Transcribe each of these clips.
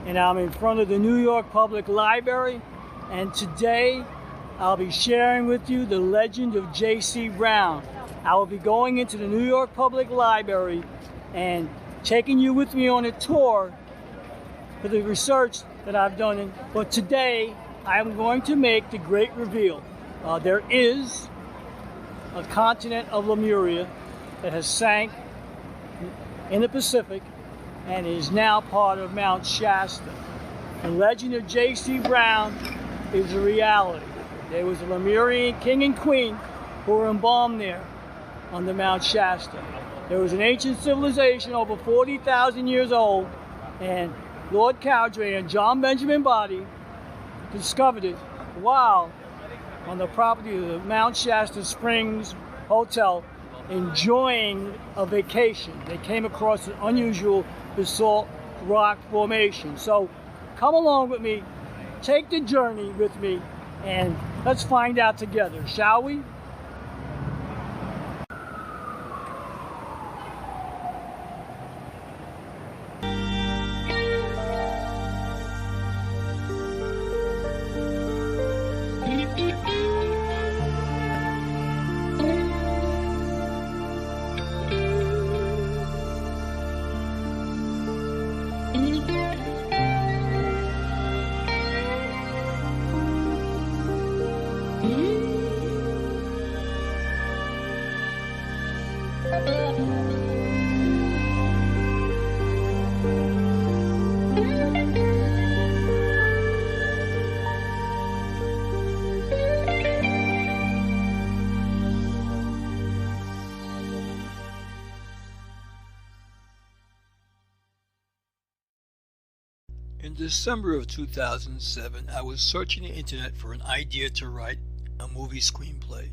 And I'm in front of the New York Public Library, and today I'll be sharing with you the legend of J.C. Brown. I will be going into the New York Public Library and taking you with me on a tour for the research that I've done. But today I'm going to make the great reveal. There is a continent of Lemuria that has sank in the Pacific and is now part of Mount Shasta. The legend of J.C. Brown is a reality. There was a Lemurian king and queen who were embalmed there on the Mount Shasta. There was an ancient civilization over 40,000 years old, and Lord Cowdray and John Benjamin Body discovered it while on the property of the Mount Shasta Springs Hotel, enjoying a vacation. They came across an unusual basalt rock formation. So come along with me, take the journey with me, and let's find out together, shall we? In December of 2007, I was searching the internet for an idea to write a movie screenplay.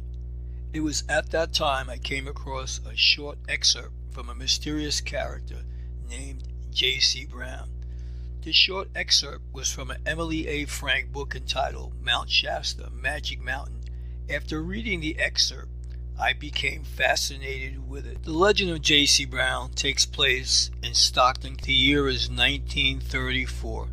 It was at that time I came across a short excerpt from a mysterious character named J.C. Brown. This short excerpt was from an Emily A. Frank book entitled Mount Shasta, Magic Mountain. After reading the excerpt, I became fascinated with it. The legend of J.C. Brown takes place in Stockton. The year is 1934.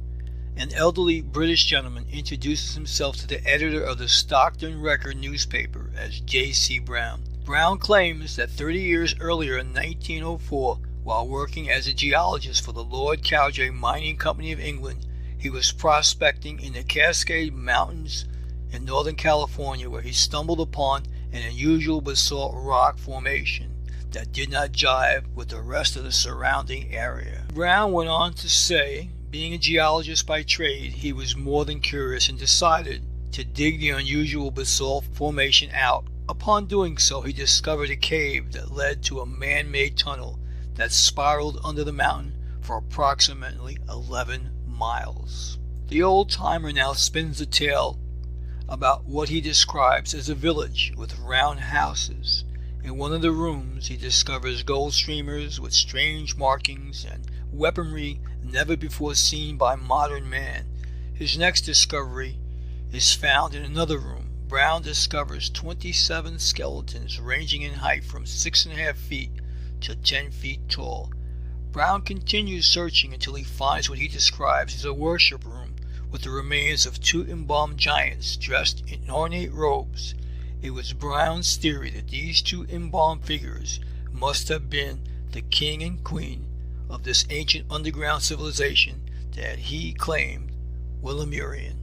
An elderly British gentleman introduces himself to the editor of the Stockton Record newspaper as J.C. Brown. Brown claims that 30 years earlier in 1904, while working as a geologist for the Lord Cowdray Mining Company of England, he was prospecting in the Cascade Mountains in Northern California, where he stumbled upon an unusual basalt rock formation that did not jive with the rest of the surrounding area. Brown went on to say, being a geologist by trade, he was more than curious and decided to dig the unusual basalt formation out. Upon doing so, he discovered a cave that led to a man-made tunnel that spiraled under the mountain for approximately 11 miles. The old-timer now spins the tale about what he describes as a village with round houses. In one of the rooms, he discovers gold streamers with strange markings and weaponry never before seen by modern man. His next discovery is found in another room. Brown discovers 27 skeletons ranging in height from 6.5 feet to 10 feet tall. Brown continues searching until he finds what he describes as a worship room with the remains of two embalmed giants dressed in ornate robes. It was Brown's theory that these two embalmed figures must have been the king and queen of this ancient underground civilization that he claimed were Lemurian.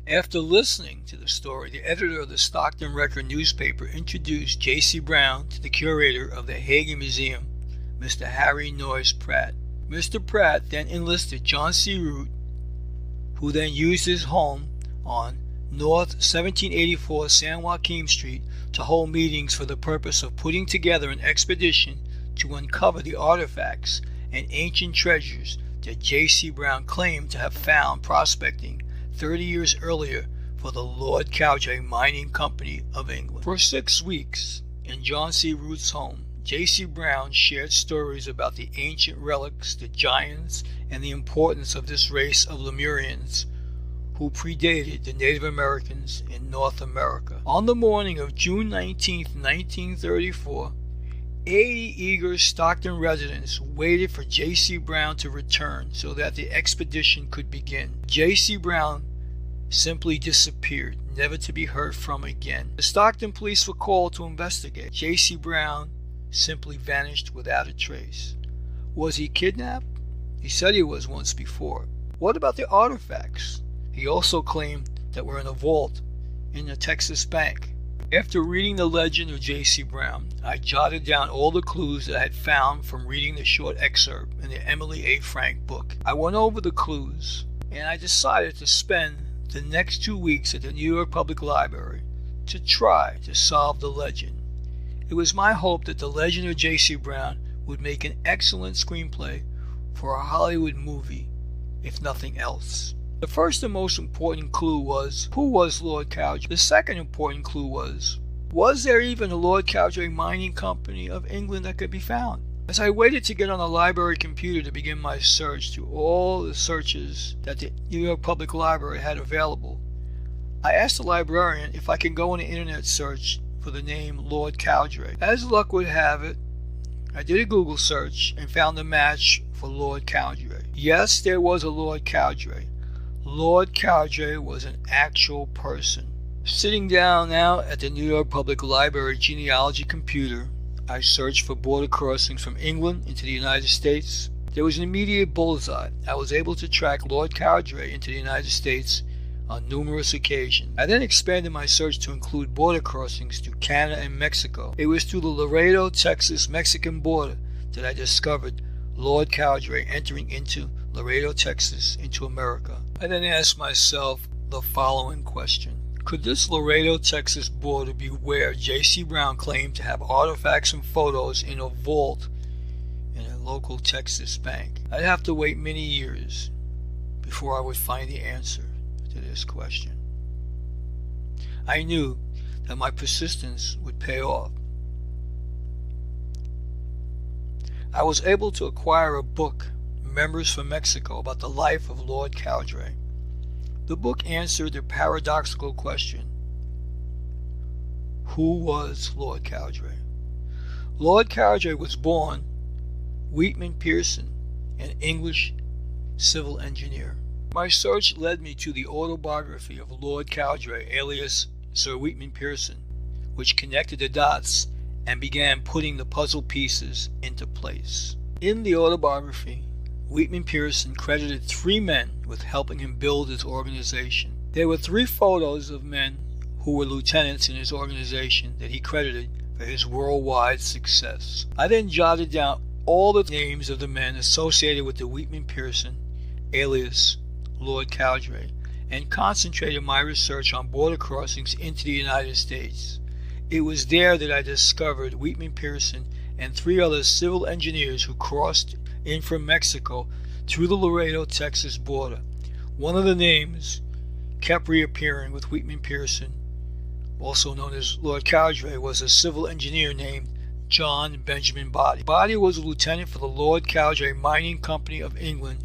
After listening to the story, the editor of the Stockton Record newspaper introduced J.C. Brown to the curator of the Hagen Museum, Mr. Harry Noyes Pratt. Mr. Pratt then enlisted John C. Root, who then used his home on North 1784 San Joaquin Street to hold meetings for the purpose of putting together an expedition to uncover the artifacts and ancient treasures that J.C. Brown claimed to have found prospecting 30 years earlier for the Lord Cowdray Mining Company of England. For 6 weeks, in John C. Root's home, J.C. Brown shared stories about the ancient relics, the giants, and the importance of this race of Lemurians who predated the Native Americans in North America. On the morning of June 19, 1934, 80 eager Stockton residents waited for J.C. Brown to return so that the expedition could begin. J.C. Brown simply disappeared, never to be heard from again. The Stockton police were called to investigate. J.C. Brown simply vanished without a trace. Was he kidnapped? He said he was once before. What about the artifacts? He also claimed that were in a vault in the Texas Bank. After reading the legend of J.C. Brown, I jotted down all the clues that I had found from reading the short excerpt in the Emily A. Frank book. I went over the clues, and I decided to spend the next 2 weeks at the New York Public Library to try to solve the legend. It was my hope that the legend of J.C. Brown would make an excellent screenplay for a Hollywood movie, if nothing else. The first and most important clue was, who was Lord Cowdray? The second important clue was there even a Lord Cowdray mining company of England that could be found? As I waited to get on the library computer to begin my search through all the searches that the New York Public Library had available, I asked the librarian if I could go on the internet search for the name Lord Cowdray. As luck would have it, I did a Google search and found a match for Lord Cowdray. Yes, there was a Lord Cowdray. Lord Cowdray was an actual person. Sitting down now at the New York Public Library genealogy computer, I searched for border crossings from England into the United States. There was an immediate bullseye. I was able to track Lord Cowdray into the United States on numerous occasions. I then expanded my search to include border crossings to Canada and Mexico. It was through the Laredo, Texas, Mexican border that I discovered Lord Cowdray entering into Laredo, Texas, into America. I then asked myself the following question. Could this Laredo, Texas border be where J.C. Brown claimed to have artifacts and photos in a vault in a local Texas bank? I'd have to wait many years before I would find the answer to this question. I knew that my persistence would pay off. I was able to acquire a book, Members from Mexico, about the life of Lord Cowdray. The book answered the paradoxical question, who was Lord Cowdray? Lord Cowdray was born Wheatman Pearson, an English civil engineer. My search led me to the autobiography of Lord Cowdray, alias Sir Wheatman Pearson, which connected the dots and began putting the puzzle pieces into place. In the autobiography, Wheatman Pearson credited 3 men with helping him build his organization. There were 3 photos of men who were lieutenants in his organization that he credited for his worldwide success. I then jotted down all the names of the men associated with the Wheatman Pearson, alias Lord Cowdray, and concentrated my research on border crossings into the United States. It was there that I discovered Wheatman Pearson and 3 other civil engineers who crossed in from Mexico through the Laredo, Texas border. One of the names kept reappearing with Wheatman Pearson, also known as Lord Cowdray, was a civil engineer named John Benjamin Body. Body was a lieutenant for the Lord Cowdray Mining Company of England,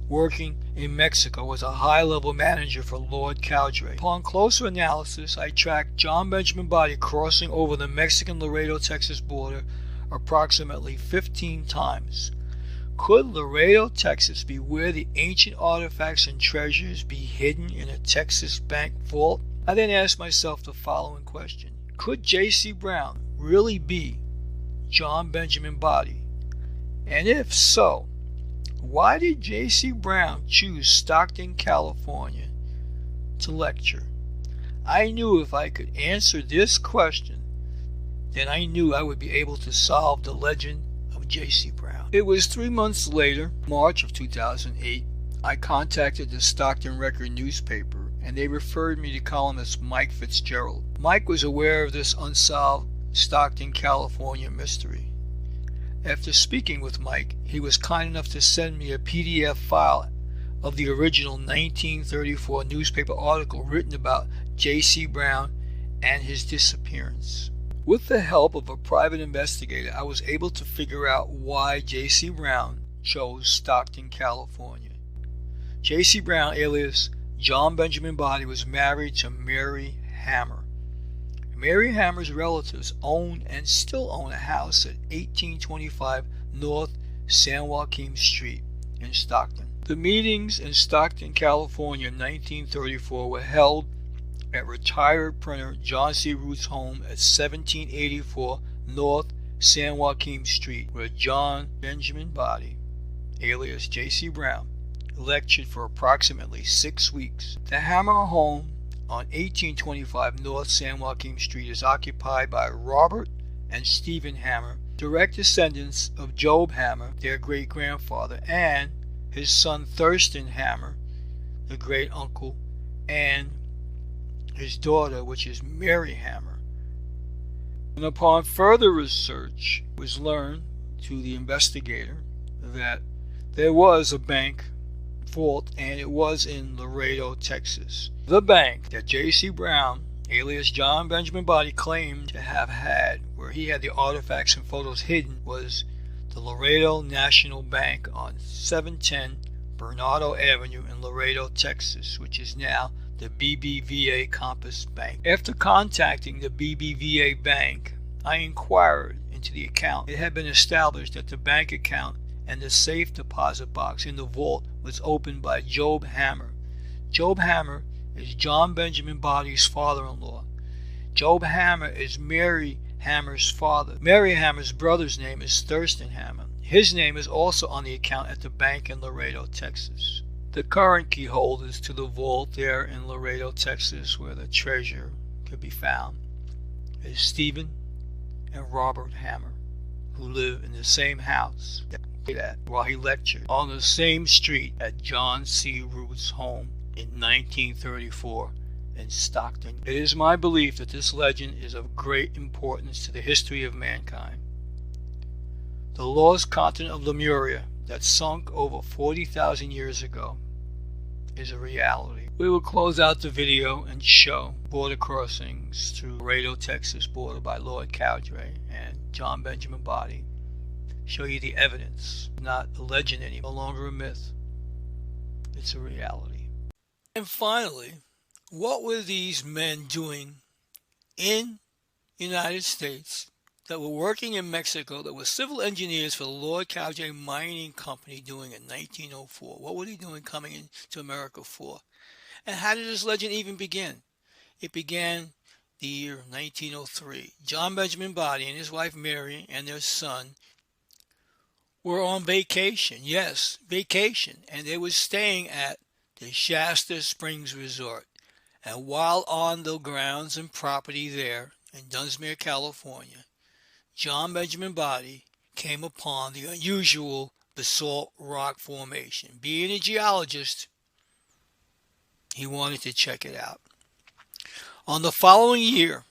working in Mexico as a high-level manager for Lord Cowdray. Upon closer analysis, I tracked John Benjamin Body crossing over the Mexican Laredo, Texas border approximately 15 times. Could Laredo, Texas be where the ancient artifacts and treasures be hidden in a Texas bank vault? I then asked myself the following question. Could J.C. Brown really be John Benjamin Body? And if so, why did J.C. Brown choose Stockton, California to lecture? I knew if I could answer this question, then I knew I would be able to solve the legend of J.C. Brown. It was 3 months later, March of 2008, I contacted the Stockton Record newspaper, and they referred me to columnist Mike Fitzgerald. Mike was aware of this unsolved Stockton, California mystery. After speaking with Mike, he was kind enough to send me a PDF file of the original 1934 newspaper article written about J.C. Brown and his disappearance. With the help of a private investigator, I was able to figure out why J.C. Brown chose Stockton, California. J.C. Brown, alias John Benjamin Body was married to Mary Hammer. Mary Hammer's relatives own and still own a house at 1825 North San Joaquin Street in Stockton. The meetings in Stockton, California in 1934 were held at retired printer John C. Root's home at 1784 North San Joaquin Street, where John Benjamin Body, alias J.C. Brown, lectured for approximately 6 weeks. The Hammer home on 1825 North San Joaquin Street is occupied by Robert and Stephen Hammer, direct descendants of Job Hammer, their great-grandfather, and his son Thurston Hammer, the great-uncle, and his daughter, which is Mary Hammer. And upon further research, it was learned to the investigator that there was a bank vault, and it was in Laredo, Texas. The bank that J.C. Brown, alias John Benjamin Body, claimed to have had, where he had the artifacts and photos hidden, was the Laredo National Bank on 710 Bernardo Avenue in Laredo, Texas, which is now the BBVA Compass Bank. After contacting the BBVA Bank, I inquired into the account. It had been established that the bank account and the safe deposit box in the vault was opened by Job Hammer. Job Hammer is John Benjamin Body's father-in-law. Job Hammer is Mary Hammer's father. Mary Hammer's brother's name is Thurston Hammer. His name is also on the account at the bank in Laredo, Texas. The current key holders to the vault there in Laredo, Texas, where the treasure could be found, is Stephen and Robert Hammer, who live in the same house while he lectured on the same street at John C. Root's home in 1934 in Stockton. It is my belief that this legend is of great importance to the history of mankind. The lost continent of Lemuria that sunk over 40,000 years ago is a reality. We will close out the video and show border crossings through Laredo, Texas, bordered by Lord Cowdray and John Benjamin Body. Show you the evidence, not a legend anymore, no longer a myth. It's a reality. And finally, what were these men doing in the United States that were working in Mexico, that were civil engineers for the Lord Cowdray Mining Company doing in 1904? What were they doing coming into America for? And how did this legend even begin? It began the year 1903. John Benjamin Body and his wife Mary and their son were on vacation. Yes, vacation. And they were staying at the Shasta Springs Resort. And while on the grounds and property there in Dunsmuir, California, John Benjamin Body came upon the unusual basalt rock formation. Being a geologist, he wanted to check it out. On the following year,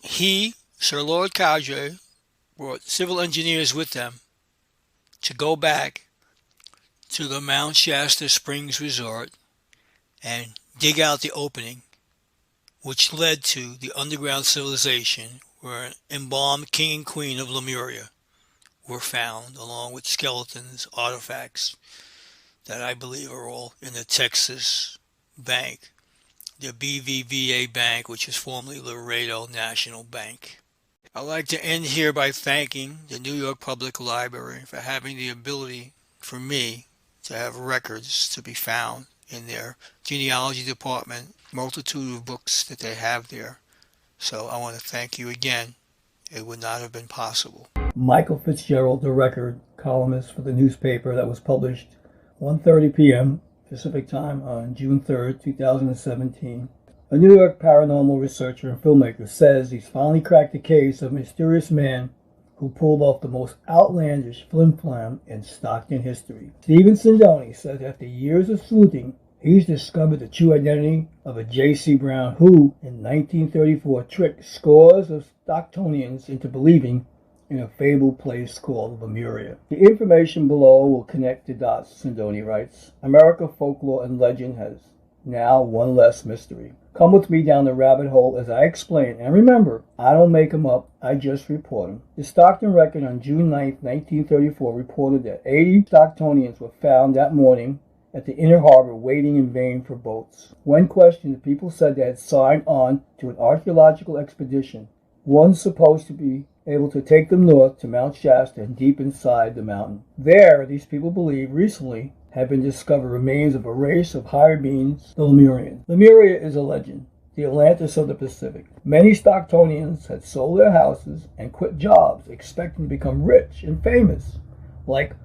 he, Sir Lord Cowdray, brought civil engineers with them to go back to the Mount Shasta Springs Resort and dig out the opening which led to the underground civilization where an embalmed king and queen of Lemuria were found, along with skeletons, artifacts that I believe are all in the Texas Bank, the BBVA Bank, which is formerly Laredo National Bank. I'd like to end here by thanking the New York Public Library for having the ability for me to have records to be found in their genealogy department, multitude of books that they have there. So I want to thank you again. It would not have been possible. Michael Fitzgerald, the record columnist for the newspaper that was published 1:30 p.m. Pacific Time on June 3rd, 2017. A New York paranormal researcher and filmmaker says he's finally cracked the case of a mysterious man who pulled off the most outlandish flim-flam in Stockton history. Stephen Sindoni says after years of sleuthing, he's discovered the true identity of a J.C. Brown who, in 1934, tricked scores of Stocktonians into believing in a fabled place called Lemuria. The information below will connect the dots, Sindoni writes. America folklore and legend has now one less mystery. Come with me down the rabbit hole as I explain. And remember, I don't make them up, I just report them. The Stockton Record on June 9, 1934 reported that 80 Stocktonians were found that morning at the inner harbor waiting in vain for boats. When questioned, the people said they had signed on to an archaeological expedition, one supposed to be able to take them north to Mount Shasta and deep inside the mountain. There, these people believe, recently have been discovered remains of a race of higher beings, the Lemurians. Lemuria is a legend, the Atlantis of the Pacific. Many Stocktonians had sold their houses and quit jobs, expecting to become rich and famous, like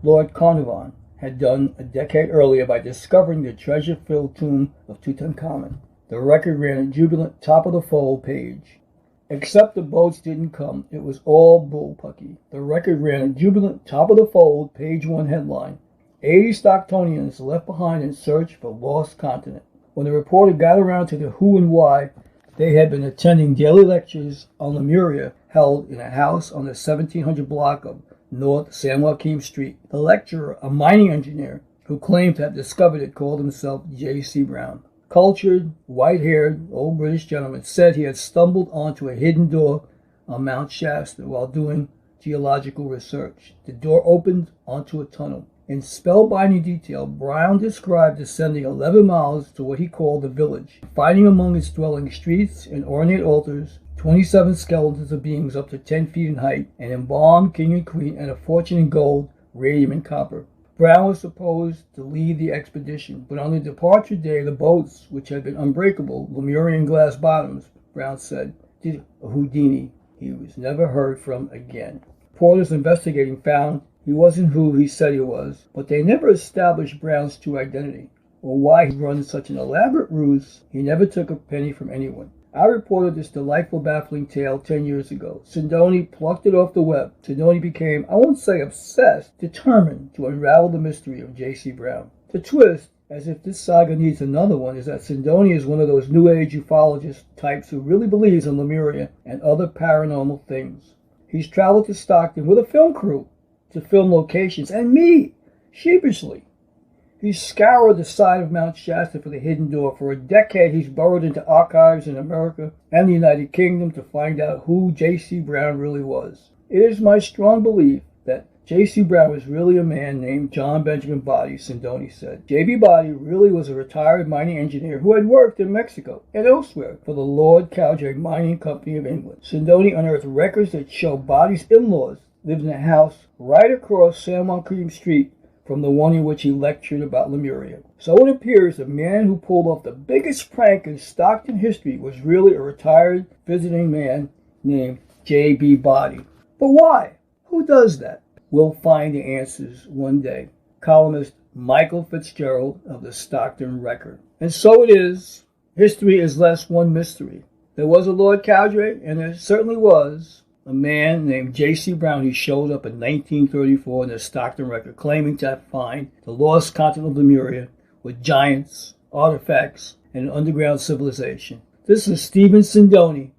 Lord Carnarvon had done a decade earlier by discovering the treasure-filled tomb of Tutankhamun. The record ran a jubilant top-of-the-fold page. Except the boats didn't come, it was all bullpucky. The record ran a jubilant top-of-the-fold page 1 headline. 80 Stocktonians left behind in search for lost continent. When the reporter got around to the who and why, they had been attending daily lectures on Lemuria held in a house on the 1700 block of North San Joaquin Street. The lecturer, a mining engineer who claimed to have discovered it, called himself J.C. Brown. Cultured, white-haired, old British gentleman said he had stumbled onto a hidden door on Mount Shasta while doing geological research. The door opened onto a tunnel. In spellbinding detail, Brown described descending 11 miles to what he called the village, finding among its dwelling streets and ornate altars, 27 skeletons of beings up to 10 feet in height, an embalmed king and queen, and a fortune in gold, radium, and copper. Brown was supposed to lead the expedition, but on the departure day, the boats, which had been unbreakable, Lemurian glass bottoms, Brown said, did a Houdini. He was never heard from again. Reporters investigating found he wasn't who he said he was, but they never established Brown's true identity, or why he run such an elaborate ruse. He never took a penny from anyone. I reported this delightful, baffling tale 10 years ago. Sindoni plucked it off the web. Sindoni became, I won't say obsessed, determined to unravel the mystery of J.C. Brown. The twist, as if this saga needs another one, is that Sindoni is one of those New Age ufologist types who really believes in Lemuria and other paranormal things. He's traveled to Stockton with a film crew to film locations, and me, sheepishly. He scoured the side of Mount Shasta for the hidden door. For a decade, he's burrowed into archives in America and the United Kingdom to find out who J.C. Brown really was. It is my strong belief that J.C. Brown was really a man named John Benjamin Body, Sindoni said. J.B. Body really was a retired mining engineer who had worked in Mexico and elsewhere for the Lord Cowdray Mining Company of England. Sindoni unearthed records that show Body's in-laws lived in a house right across San Joaquin Street from the one in which he lectured about Lemuria. So it appears the man who pulled off the biggest prank in Stockton history was really a retired visiting man named J.B. Body. But why? Who does that? We'll find the answers one day. Columnist Michael Fitzgerald of the Stockton Record. And so it is. History is less one mystery. There was a Lord Cowdray, and there certainly was a man named J.C. Brown who showed up in 1934 in the Stockton Record claiming to find the lost continent of Lemuria with giants, artifacts, and an underground civilization. This is Stephen Sindoni